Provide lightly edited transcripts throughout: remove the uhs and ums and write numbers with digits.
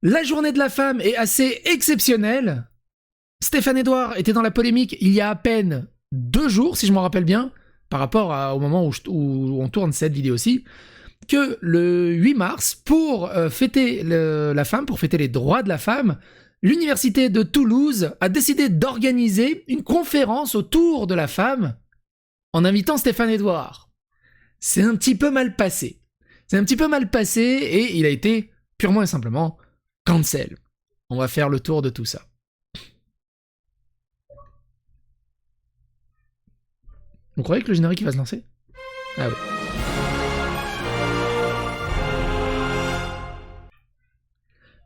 La journée de la femme est assez exceptionnelle. Stéphane Edouard était dans la polémique il y a à peine 2 jours, si je m'en rappelle bien, par rapport au moment où on tourne cette vidéo-ci, que le 8 mars, pour fêter la femme, pour fêter les droits de la femme, l'université de Toulouse a décidé d'organiser une conférence autour de la femme en invitant Stéphane Edouard. C'est un petit peu mal passé. Et il a été purement et simplement cancel. On va faire le tour de tout ça. Vous croyez que le générique va se lancer ? Ah oui.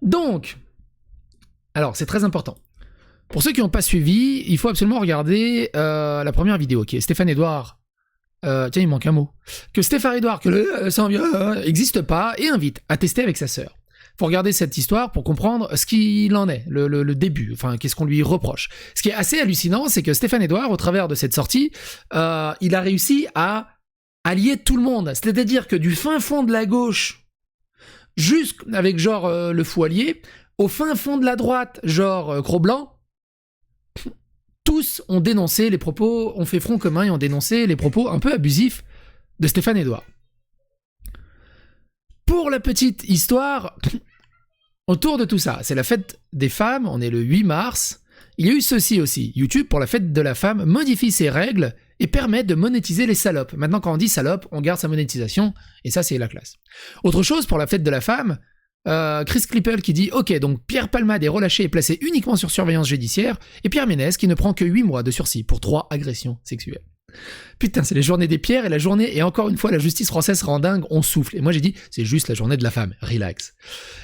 Donc, alors c'est très important. Pour ceux qui n'ont pas suivi, il faut absolument regarder la première vidéo qui est Stéphane Edouard. Tiens, il manque un mot. Que Stéphane Edouard, que le n'existe pas et invite à tester avec sa sœur. Faut regarder cette histoire pour comprendre ce qu'il en est, le début, enfin qu'est-ce qu'on lui reproche. Ce qui est assez hallucinant, c'est que Stéphane Edouard, au travers de cette sortie, il a réussi à allier tout le monde. C'est-à-dire que du fin fond de la gauche, jusqu'avec genre le fou allié, au fin fond de la droite, genre Cro-Blanc, tous ont dénoncé les propos, ont fait front commun et ont dénoncé les propos un peu abusifs de Stéphane Edouard. Pour la petite histoire, autour de tout ça, c'est la fête des femmes, on est le 8 mars. Il y a eu ceci aussi, YouTube, pour la fête de la femme, modifie ses règles et permet de monétiser les salopes. Maintenant, quand on dit salope, on garde sa monétisation, et ça, c'est la classe. Autre chose, pour la fête de la femme, Chris Clipple qui dit « Ok, donc Pierre Palmade est relâché et placé uniquement sur surveillance judiciaire, et Pierre Ménès qui ne prend que 8 mois de sursis pour 3 agressions sexuelles. » Putain, c'est les journées des pierres et la journée, et encore une fois, la justice française rend dingue, on souffle. Et moi j'ai dit, c'est juste la journée de la femme, relax.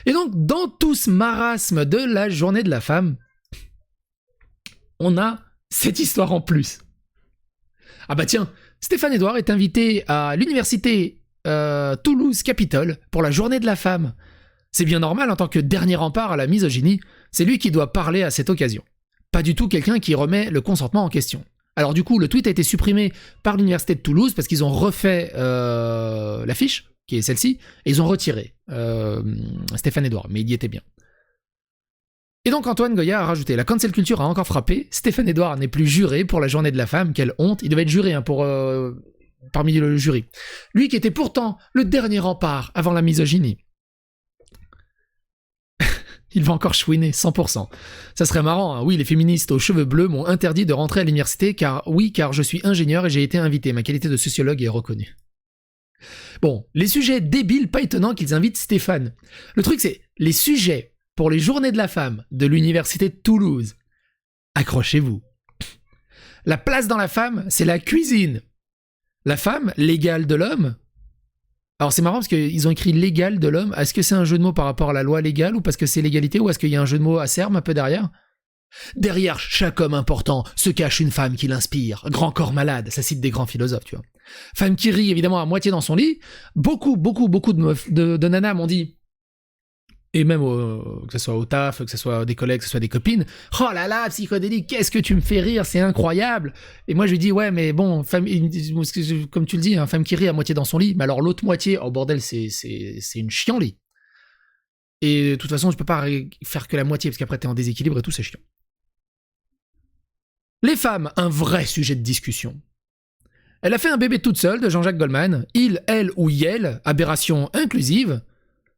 Et donc, dans tout ce marasme de la journée de la femme, on a cette histoire en plus. Ah bah tiens, Stéphane Edouard est invité à l'université Toulouse Capitole pour la journée de la femme. C'est bien normal, en tant que dernier rempart à la misogynie, c'est lui qui doit parler à cette occasion. Pas du tout quelqu'un qui remet le consentement en question. Alors du coup, le tweet a été supprimé par l'université de Toulouse parce qu'ils ont refait l'affiche, qui est celle-ci, et ils ont retiré Stéphane Edouard, mais il y était bien. Et donc Antoine Goya a rajouté « La cancel culture a encore frappé, Stéphane Edouard n'est plus juré pour la journée de la femme, quelle honte, il devait être juré parmi le jury. Lui qui était pourtant le dernier rempart avant la misogynie. » Il va encore chouiner, 100%. Ça serait marrant, hein. Oui, les féministes aux cheveux bleus m'ont interdit de rentrer à l'université car je suis ingénieur et j'ai été invité. Ma qualité de sociologue est reconnue. Bon, les sujets débiles, pas étonnant qu'ils invitent Stéphane. Le truc c'est, les sujets pour les journées de la femme de l'université de Toulouse. Accrochez-vous. La place dans la femme, c'est la cuisine. La femme, l'égale de l'homme. Alors c'est marrant parce qu'ils ont écrit l'égal de l'homme. Est-ce que c'est un jeu de mots par rapport à la loi légale ou parce que c'est l'égalité ou est-ce qu'il y a un jeu de mots à serme un peu derrière ? Derrière chaque homme important se cache une femme qui l'inspire. Grand corps malade, ça cite des grands philosophes, tu vois. Femme qui rit évidemment à moitié dans son lit. Beaucoup de nanas m'ont dit, et même que ce soit au taf, que ce soit des collègues, que ce soit des copines, « Oh là là, psychodélique, qu'est-ce que tu me fais rire, c'est incroyable !» Et moi je lui dis « Ouais, mais bon, femme, comme tu le dis, hein, femme qui rit à moitié dans son lit, mais alors l'autre moitié, oh bordel, c'est une chienlit. Et de toute façon, je peux pas faire que la moitié, parce qu'après t'es en déséquilibre et tout, c'est chiant. » Les femmes, un vrai sujet de discussion. Elle a fait un bébé toute seule de Jean-Jacques Goldman, il, elle ou yel, aberration inclusive.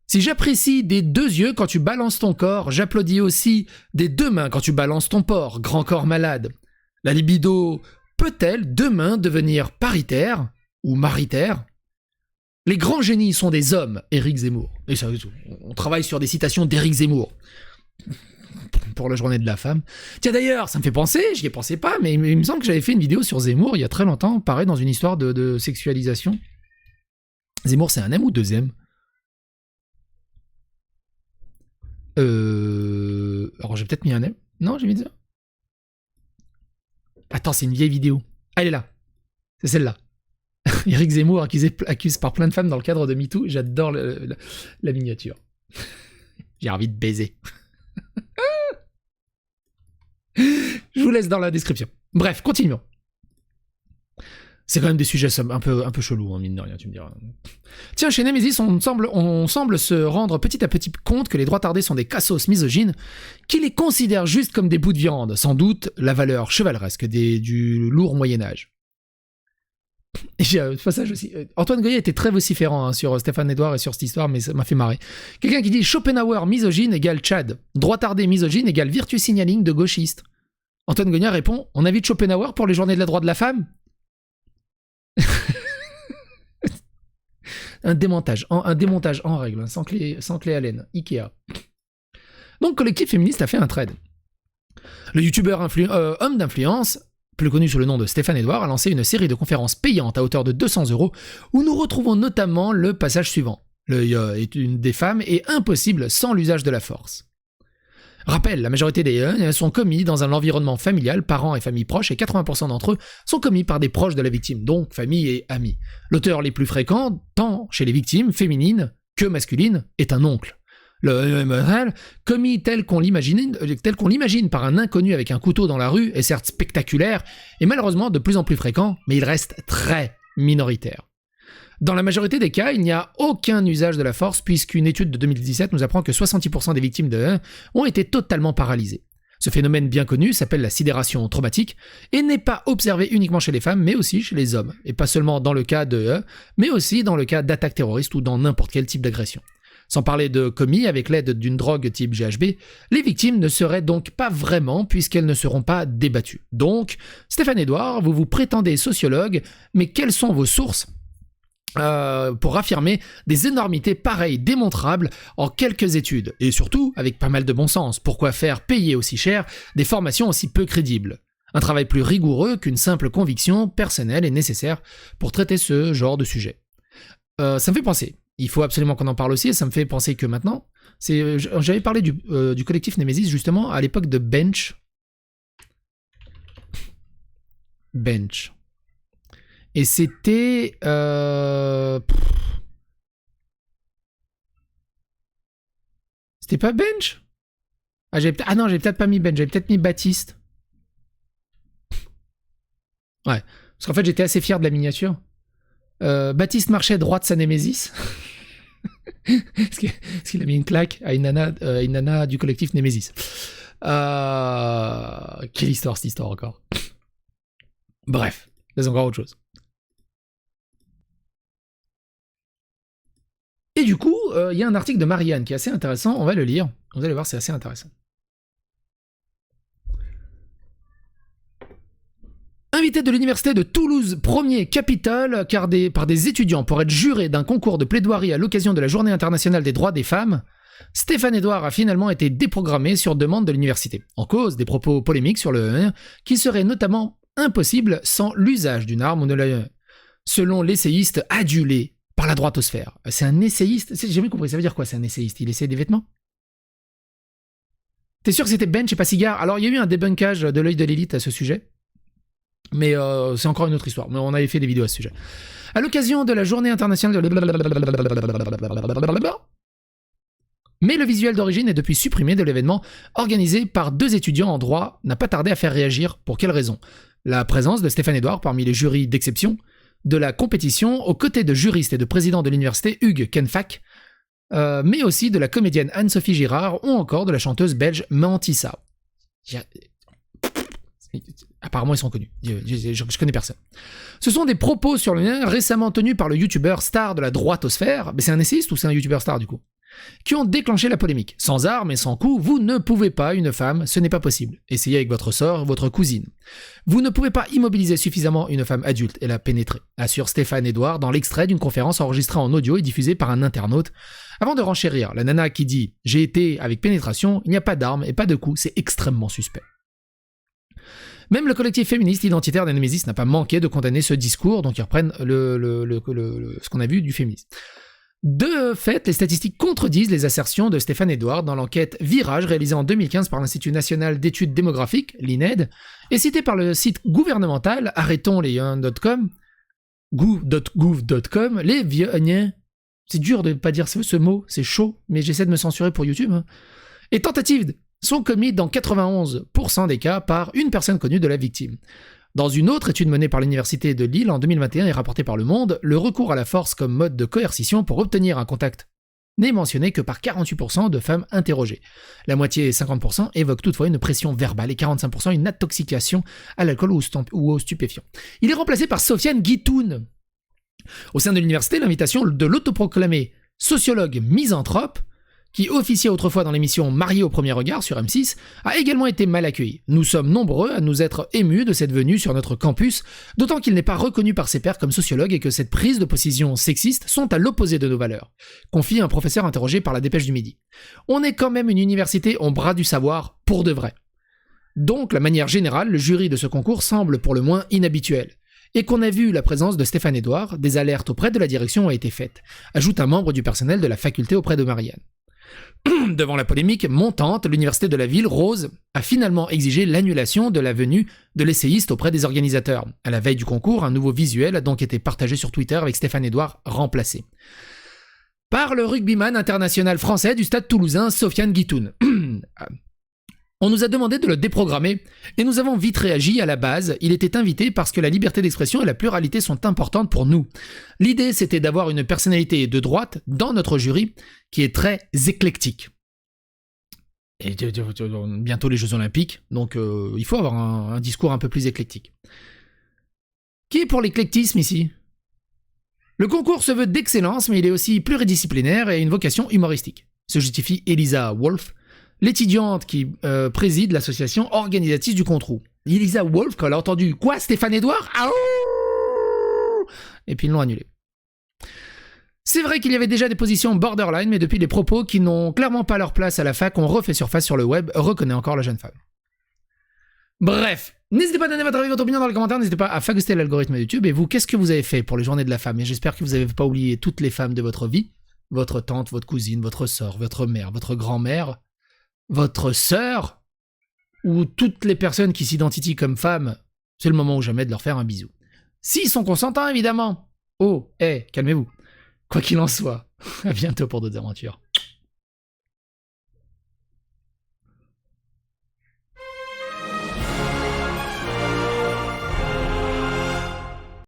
Si j'apprécie des 2 yeux quand tu balances ton corps, j'applaudis aussi des 2 mains quand tu balances ton porc, grand corps malade. La libido peut-elle demain devenir paritaire ou maritaire ? Les grands génies sont des hommes, Éric Zemmour. Et ça, on travaille sur des citations d'Éric Zemmour. Pour la journée de la femme. Tiens d'ailleurs, ça me fait penser, j'y ai pensé pas, mais il me semble que j'avais fait une vidéo sur Zemmour il y a très longtemps, pareil dans une histoire de sexualisation. Zemmour, c'est un M ou 2 M ? Alors j'ai peut-être mis un M. Non, j'ai mis ça. Attends, c'est une vieille vidéo. Ah, elle est là. C'est celle-là. Éric Zemmour accuse par plein de femmes dans le cadre de MeToo. J'adore la miniature. J'ai envie de baiser. Je vous laisse dans la description. Bref, continuons. C'est quand même des sujets un peu chelous, hein, mine de rien, tu me diras. Tiens, chez Nemesis, on semble se rendre petit à petit compte que les droits tardés sont des cassos misogynes qui les considèrent juste comme des bouts de viande, sans doute la valeur chevaleresque du lourd Moyen-Âge. Et j'ai un passage aussi. Antoine Goya était très vociférant, hein, sur Stéphane Edouard et sur cette histoire, mais ça m'a fait marrer. Quelqu'un qui dit Schopenhauer misogyne égale Tchad. Droit tardé misogyne égale virtue signaling de gauchiste. Antoine Goya répond On invite Schopenhauer pour les journées de la droite de la femme un démontage en règle, sans clé Allen. Ikea. Donc, collectif féministe a fait un trade. Le youtubeur homme d'influence, plus connu sous le nom de Stéphane Edouard, a lancé une série de conférences payantes à hauteur de 200 € où nous retrouvons notamment le passage suivant. Une des femmes est impossible sans l'usage de la force. Rappel, la majorité des sont commis dans un environnement familial, parents et familles proches, et 80% d'entre eux sont commis par des proches de la victime, donc famille et amis. L'auteur les plus fréquents, tant chez les victimes féminines que masculines, est un oncle. Le commis tel qu'on l'imagine par un inconnu avec un couteau dans la rue est certes spectaculaire, et malheureusement de plus en plus fréquent, mais il reste très minoritaire. Dans la majorité des cas, il n'y a aucun usage de la force puisqu'une étude de 2017 nous apprend que 66% des victimes de ont été totalement paralysées. Ce phénomène bien connu s'appelle la sidération traumatique et n'est pas observé uniquement chez les femmes mais aussi chez les hommes. Et pas seulement dans le cas de mais aussi dans le cas d'attaques terroristes ou dans n'importe quel type d'agression. Sans parler de commis avec l'aide d'une drogue type GHB, les victimes ne seraient donc pas vraiment puisqu'elles ne seront pas débattues. Donc, Stéphane Edouard, vous vous prétendez sociologue, mais quelles sont vos sources pour affirmer des énormités pareilles démontrables en quelques études, et surtout avec pas mal de bon sens. Pourquoi faire payer aussi cher des formations aussi peu crédibles ? Un travail plus rigoureux qu'une simple conviction personnelle est nécessaire pour traiter ce genre de sujet. Ça me fait penser, il faut absolument qu'on en parle aussi, et ça me fait penser que maintenant, j'avais parlé du collectif Nemesis justement à l'époque de Bench. Et c'était... C'était pas Bench ? Non, j'ai peut-être pas mis Bench, j'avais peut-être mis Baptiste. Ouais, parce qu'en fait j'étais assez fier de la miniature. Baptiste marchait droit de sa Némésis. Parce qu'il a mis une claque à une nana du collectif Némésis. Quelle histoire, cette histoire encore. Bref, c'est encore autre chose. Et du coup, il y a un article de Marianne qui est assez intéressant, on va le lire. Vous allez voir, c'est assez intéressant. Invité de l'université de Toulouse, premier Capitole, par des étudiants pour être juré d'un concours de plaidoirie à l'occasion de la Journée internationale des droits des femmes, Stéphane Edouard a finalement été déprogrammé sur demande de l'université, en cause des propos polémiques sur le qui seraient notamment impossibles sans l'usage d'une arme ou de la selon l'essayiste adulé par la droitosphère. C'est un essayiste ? J'ai jamais compris, ça veut dire quoi, c'est un essayiste ? Il essaie des vêtements ? T'es sûr que c'était Bench et pas Cigare ? Alors, il y a eu un débunkage de l'œil de l'élite à ce sujet, mais c'est encore une autre histoire. Mais on avait fait des vidéos à ce sujet. À l'occasion de la journée internationale de... Mais le visuel d'origine est depuis supprimé de l'événement organisé par 2 étudiants en droit n'a pas tardé à faire réagir. Pour quelle raison ? La présence de Stéphane Edouard parmi les jurys d'exception de la compétition, aux côtés de juristes et de présidents de l'université Hugues Kenfac, mais aussi de la comédienne Anne-Sophie Girard ou encore de la chanteuse belge Mantissa. Apparemment, ils sont connus. Je connais personne. Ce sont des propos sur le lien récemment tenus par le youtubeur star de la droitosphère, mais c'est un essayiste ou c'est un youtubeur star du coup, qui ont déclenché la polémique. Sans armes et sans coups, vous ne pouvez pas, une femme, ce n'est pas possible. Essayez avec votre sœur, votre cousine. Vous ne pouvez pas immobiliser suffisamment une femme adulte et la pénétrer, assure Stéphane Edouard dans l'extrait d'une conférence enregistrée en audio et diffusée par un internaute. Avant de renchérir, la nana qui dit « J'ai été avec pénétration, il n'y a pas d'armes et pas de coups, c'est extrêmement suspect ». Même le collectif féministe identitaire des Némésis n'a pas manqué de condamner ce discours, donc ils reprennent ce qu'on a vu du féminisme. De fait, les statistiques contredisent les assertions de Stéphane Edouard dans l'enquête Virage réalisée en 2015 par l'Institut national d'études démographiques, l'INED, et citée par le site gouvernemental arrêtonslesyoung.com, gouv.com, les vieux... C'est dur de pas dire ce mot, c'est chaud, mais j'essaie de me censurer pour YouTube. Et tentatives sont commis dans 91% des cas par une personne connue de la victime. Dans une autre étude menée par l'Université de Lille en 2021 et rapportée par Le Monde, le recours à la force comme mode de coercition pour obtenir un contact n'est mentionné que par 48% de femmes interrogées. La moitié, 50%, évoquent toutefois une pression verbale et 45% une intoxication à l'alcool ou aux stupéfiants. Il est remplacé par Sofiane Guitoun. Au sein de l'université, l'invitation de l'autoproclamé sociologue misanthrope, qui officiait autrefois dans l'émission Marié au premier regard sur M6, a également été mal accueilli. Nous sommes nombreux à nous être émus de cette venue sur notre campus, d'autant qu'il n'est pas reconnu par ses pairs comme sociologue et que cette prise de position sexiste sont à l'opposé de nos valeurs, confie un professeur interrogé par la Dépêche du Midi. On est quand même une université au bras du savoir, pour de vrai. Donc, de manière générale, le jury de ce concours semble pour le moins inhabituel. Et qu'on a vu la présence de Stéphane Edouard, des alertes auprès de la direction ont été faites, ajoute un membre du personnel de la faculté auprès de Marianne. Devant la polémique montante, l'université de la ville, Rose, a finalement exigé l'annulation de la venue de l'essayiste auprès des organisateurs. À la veille du concours, un nouveau visuel a donc été partagé sur Twitter avec Stéphane Edouard remplacé par le rugbyman international français du Stade Toulousain, Sofiane Guitoun. On nous a demandé de le déprogrammer, et nous avons vite réagi. À la base, il était invité parce que la liberté d'expression et la pluralité sont importantes pour nous. L'idée, c'était d'avoir une personnalité de droite dans notre jury qui est très éclectique. Et bientôt les Jeux Olympiques, donc il faut avoir un discours un peu plus éclectique. Qui est pour l'éclectisme ici ? Le concours se veut d'excellence, mais il est aussi pluridisciplinaire et a une vocation humoristique, se justifie Elisa Wolf, l'étudiante qui préside l'association organisatrice du concours. Elisa Wolf, quand elle a entendu « Quoi, Stéphane Edouard ?» Et puis ils l'ont annulé. C'est vrai qu'il y avait déjà des positions borderline, mais depuis les propos qui n'ont clairement pas leur place à la fac, on refait surface sur le web, reconnaît encore la jeune femme. Bref, n'hésitez pas à donner votre avis, votre opinion dans les commentaires, n'hésitez pas à phagocyter l'algorithme de YouTube, et vous, qu'est-ce que vous avez fait pour les journées de la femme ? Et j'espère que vous n'avez pas oublié toutes les femmes de votre vie, votre tante, votre cousine, votre sœur, votre mère, votre grand-mère, votre sœur, ou toutes les personnes qui s'identifient comme femmes, c'est le moment ou jamais de leur faire un bisou. S'ils sont consentants, évidemment. Oh, calmez-vous. Quoi qu'il en soit, à bientôt pour d'autres aventures.